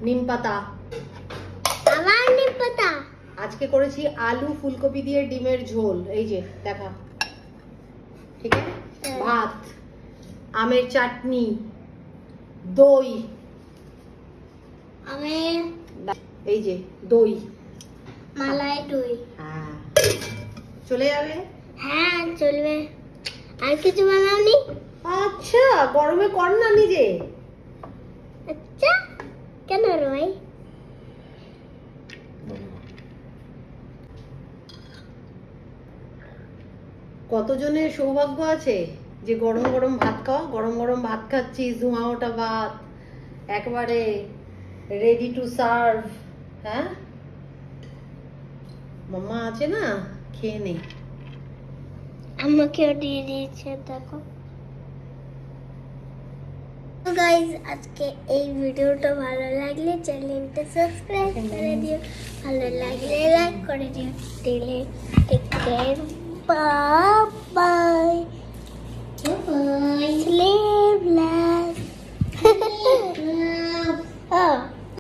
নিম পাতা। আমার নিম পাতা। আজকে করেছি আলু ফুলকপি দিয়ে ডিমের ঝোল, এই যে দেখা, ঠিক আছে। ভাত, আমের চাটনি, দই, এই যে দই, মালাই দই। হ্যাঁ চলে যাবে। হ্যাঁ চলবে। আর কিছু বানাওনি? আচ্ছা গরমে কর না নিজে। আচ্ছা কেন রই? কতজনের সৌভাগ্য আছে যে গরম গরম ভাত খাওয়া। গরম গরম ভাত খাচ্ছি, ধোঁয়া ওঠা ভাত, একবারে রেডি টু সার্ভ। হ্যাঁ মাম্মা আছে না, খেয়ে নে। আমাকেও দিয়ে দিয়েছে দেখো। তো গাইস আজকে এই ভিডিওটা ভালো লাগলে চ্যানেলটা সাবস্ক্রাইব করে দিও, ভালো লাগলে লাইক করে দিও। Take care, bye by.